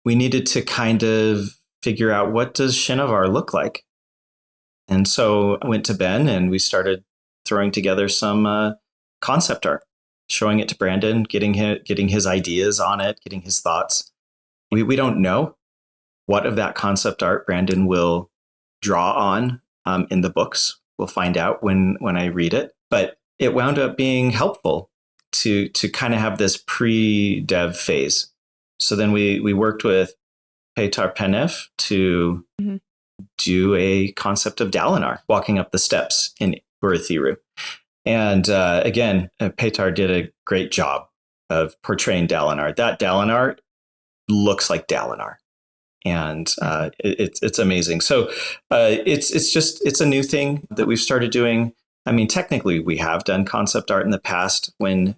D: needed to kind of figure out, what does Shinovar look like? And so I went to Ben and we started throwing together some concept art, showing it to Brandon, getting his ideas on it, getting his thoughts. We don't know what of that concept art Brandon will draw on in the books. We'll find out when I read it. But it wound up being helpful to kind of have this pre-dev phase. So then we worked with Petar Penev to do a concept of Dalinar walking up the steps in Urithiru. And again, Petar did a great job of portraying Dalinar. That Dalinar looks like Dalinar. And it's amazing. So it's a new thing that we've started doing. I mean, technically, we have done concept art in the past when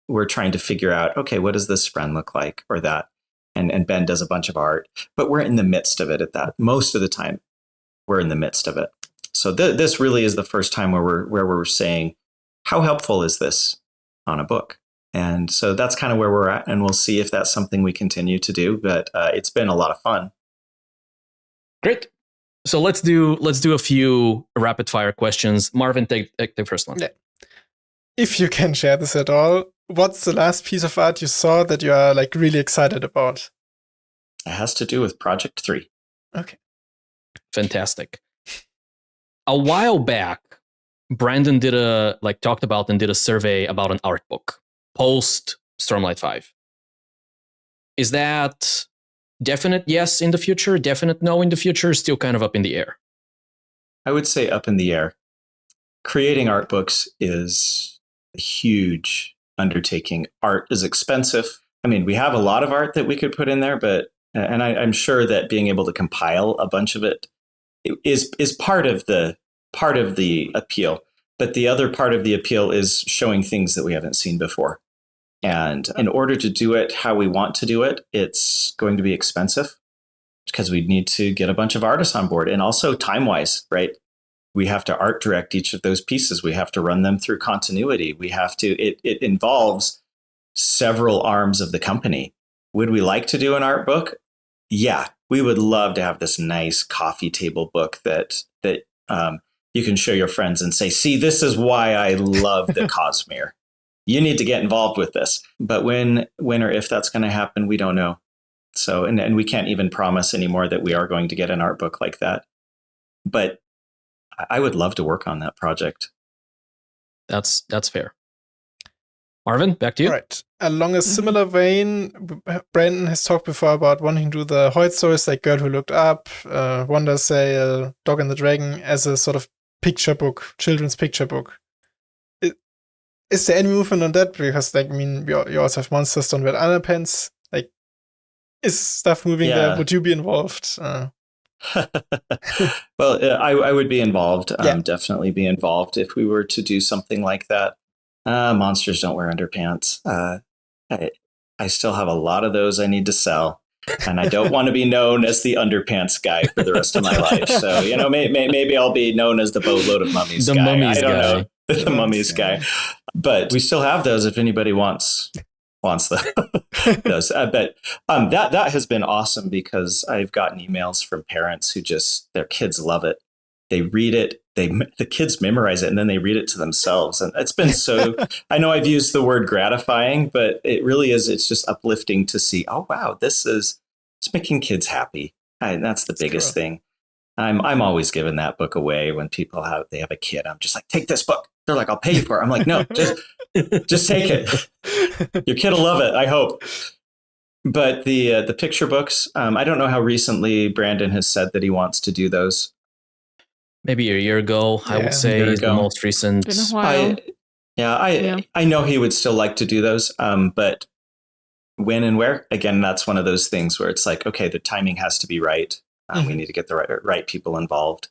D: we're trying to figure out, okay, what does this spren look like, or that? And Ben does a bunch of art, but we're in the midst of it at that. Most of the time, we're in the midst of it. So this really is the first time where we're saying, how helpful is this on a book? And so that's kind of where we're at, and we'll see if that's something we continue to do. But it's been a lot of fun.
A: Great. So let's do a few rapid fire questions. Marvin, take the first one.
B: Yeah. If you can share this at all, what's the last piece of art you saw that you are like really excited about?
D: It has to do with Project 3.
B: Okay.
A: Fantastic. A while back, Brandon talked about and did a survey about an art book post Stormlight 5. Is that definite yes in the future, definite no in the future, still kind of up in the air?
D: I would say up in the air. Creating art books is a huge undertaking. Art is expensive. I mean, we have a lot of art that we could put in there, but I'm sure that being able to compile a bunch of it is part of the appeal. But the other part of the appeal is showing things that we haven't seen before. And in order to do it how we want to do it, it's going to be expensive because we need to get a bunch of artists on board. And also time-wise, right? We have to art direct each of those pieces. We have to run them through continuity. We have to, it involves several arms of the company. Would we like to do an art book? Yeah, we would love to have this nice coffee table book that you can show your friends and say, see, this is why I love the Cosmere. You need to get involved with this. But when or if that's going to happen, we don't know. So, and we can't even promise anymore that we are going to get an art book like that. But I would love to work on that project.
A: That's fair. Marvin, back to you.
B: Right. Along a similar vein, Brandon has talked before about wanting to do the Hoid stories like Girl Who Looked Up, Wonder Sail, Dog and the Dragon as a sort of picture book, children's picture book. Is there any movement on that? Because, like, I mean, you also have Monsters Don't Wear Underpants. Like, is stuff moving there? Would you be involved?
D: Well, I would be involved. Definitely be involved if we were to do something like that. Monsters Don't Wear Underpants. I still have a lot of those I need to sell. And I don't want to be known as the underpants guy for the rest of my life. So, maybe I'll be known as the Boatload of Mummies guy.
A: Mummies
D: I don't
A: guy.
D: know. The Mummies guy. But we still have those if anybody wants those. But that has been awesome because I've gotten emails from parents who their kids love it. They read it. The kids memorize it and then they read it to themselves. And it's been so, I know I've used the word gratifying, but it really is. It's just uplifting to see, oh, wow, it's making kids happy. That's the biggest thing. I'm always giving that book away when they have a kid. I'm just like, take this book. They're like, I'll pay you for it. I'm like, no, just take it. Your kid will love it, I hope. But the picture books, I don't know how recently Brandon has said that he wants to do those.
A: Maybe a year ago, I would say is the most recent.
C: Been a while.
D: I know he would still like to do those, but when and where? Again, that's one of those things where it's like, okay, the timing has to be right. We need to get the right people involved.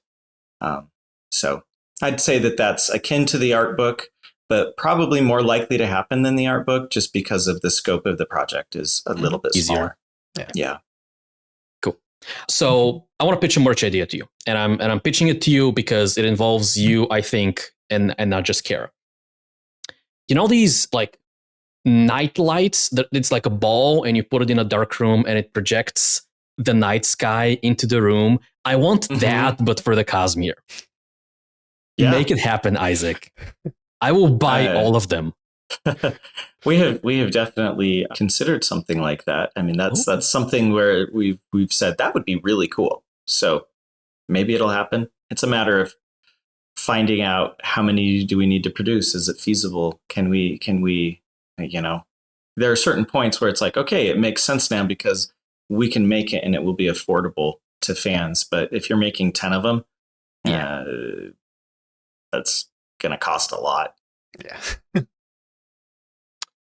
D: So I'd say that's akin to the art book, but probably more likely to happen than the art book just because of the scope of the project is a little bit
A: easier.
D: Smaller. Yeah.
A: Cool. So I want to pitch a merch idea to you, and I'm pitching it to you because it involves you, I think, and not just Kara. You know these like night lights that it's like a ball and you put it in a dark room and it projects the night sky into the room. I want that, but for the Cosmere. Yeah. Make it happen, Isaac. I will buy all of them.
D: We have definitely considered something like that. I mean, that's something where we've said that would be really cool. So maybe it'll happen. It's a matter of finding out how many do we need to produce? Is it feasible? Can we, there are certain points where it's like, okay, it makes sense now because we can make it and it will be affordable to fans. But if you're making 10 of them, that's going to cost a lot.
B: Yeah.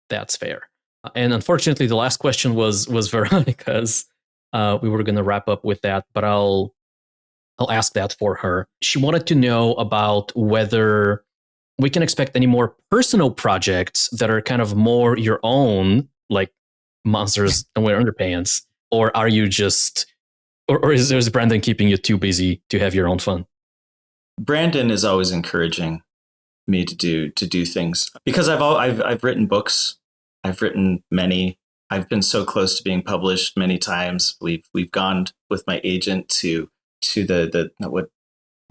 A: That's fair. And unfortunately, the last question was Veronica's. We were going to wrap up with that, but I'll ask that for her. She wanted to know about whether we can expect any more personal projects that are kind of more your own, like Monsters Don't Wear Underpants, or are you just, or is Brandon keeping you too busy to have your own fun?
D: Brandon is always encouraging me to do things because I've written books. I've written many. I've been so close to being published many times. We've gone with my agent to the what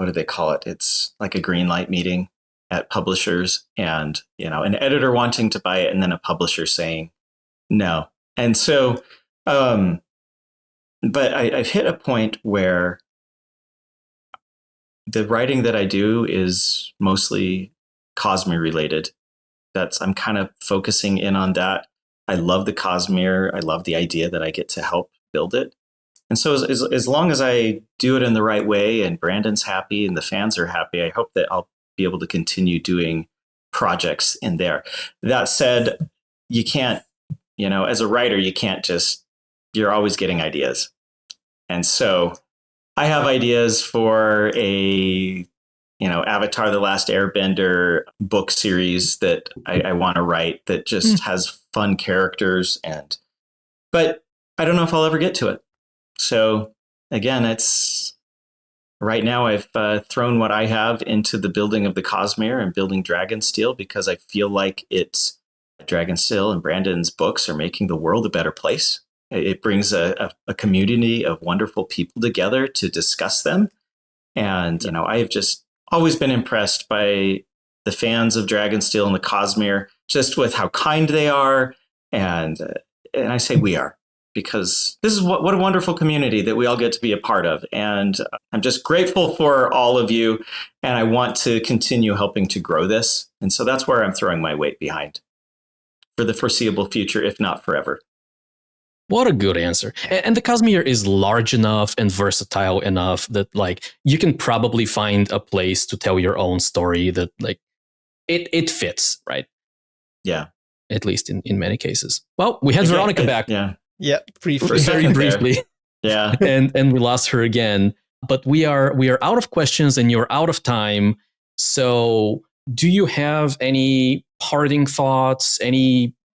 D: do they call it? It's like a green light meeting at publishers, and an editor wanting to buy it, and then a publisher saying no. And so, but I've hit a point where the writing that I do is mostly Cosmere related. I'm kind of focusing in on that. I love the Cosmere. I love the idea that I get to help build it. And so as long as I do it in the right way and Brandon's happy and the fans are happy, I hope that I'll be able to continue doing projects in there. That said, you can't, as a writer, you're always getting ideas. And so I have ideas for a Avatar: The Last Airbender book series that I want to write that just has fun characters, but I don't know if I'll ever get to it. So again, it's right now I've thrown what I have into the building of the Cosmere and building Dragonsteel because I feel like it's Dragonsteel and Brandon's books are making the world a better place. It brings a community of wonderful people together to discuss them. And, I have just always been impressed by the fans of Dragonsteel and the Cosmere, just with how kind they are. And I say we are, because this is what a wonderful community that we all get to be a part of. And I'm just grateful for all of you. And I want to continue helping to grow this. And so that's where I'm throwing my weight behind for the foreseeable future, if not forever.
A: What a good answer. And the Cosmere is large enough and versatile enough that you can probably find a place to tell your own story that it fits, right?
D: Yeah.
A: At least in many cases. Well, we had Veronica back.
D: Yeah.
B: Yeah, briefly.
A: Very briefly.
D: Yeah.
A: and we lost her again. But we are out of questions and you're out of time. So do you have any parting thoughts?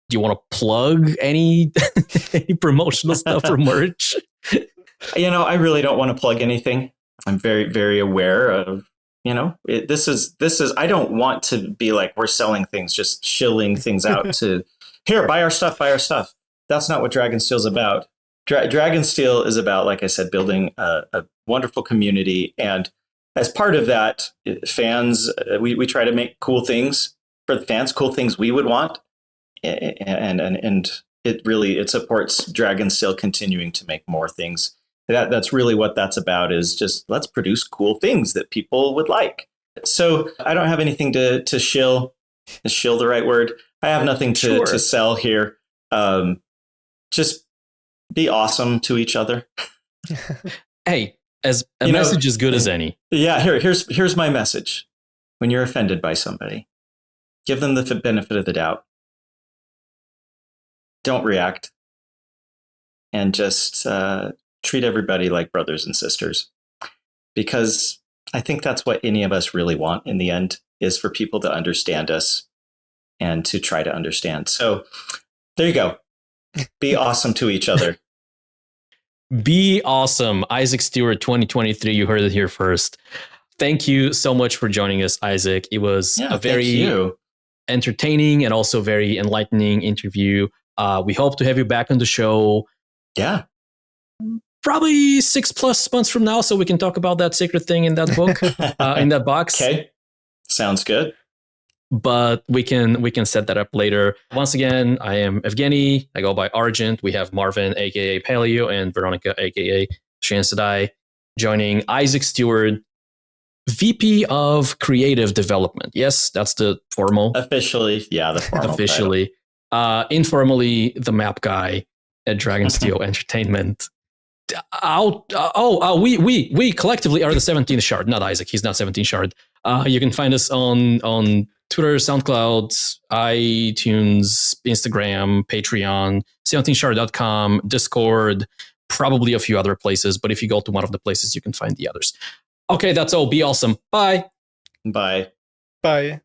A: Do you want to plug any promotional stuff or merch?
D: I really don't want to plug anything. I'm very, very aware of, this is, I don't want to be like, we're selling things, just shilling things out to, here, buy our stuff. That's not what Dragonsteel is about. Dragonsteel is about, like I said, building a wonderful community. And as part of that, fans, we try to make cool things for the fans, cool things we would want. And it supports Dragonsteel continuing to make more things. That's really what that's about, is just let's produce cool things that people would like. So I don't have anything to shill. Is shill the right word? I have nothing to sell here. Just be awesome to each other.
A: Hey, as a message as good as any.
D: Yeah, here's my message. When you're offended by somebody, give them the benefit of the doubt. Don't react, and just treat everybody like brothers and sisters, because I think that's what any of us really want in the end, is for people to understand us and to try to understand. So there you go. Be awesome to each other.
A: Be awesome. Isaac Stewart 2023. You heard it here first. Thank you so much for joining us, Isaac. It was a very entertaining and also very enlightening interview. We hope to have you back on the show.
D: Yeah.
A: Probably 6+ months from now, so we can talk about that secret thing in that book, in that box.
D: Okay. Sounds good.
A: But we can set that up later. Once again, I am Evgeni. I go by Argent. We have Marvin, aka Paleo, and Veronica, aka Cheyenne Sedai, joining Isaac Stewart, VP of Creative Development. Yes, that's the formal.
D: Officially, yeah, the formal.
A: Officially. Informally, the map guy at Dragonsteel Entertainment. We collectively are the 17th Shard, not Isaac. He's not 17th Shard. You can find us on Twitter, SoundCloud, iTunes, Instagram, Patreon, 17shard.com, Discord, probably a few other places. But if you go to one of the places, you can find the others. Okay, that's all. Be awesome. Bye.
D: Bye.
B: Bye.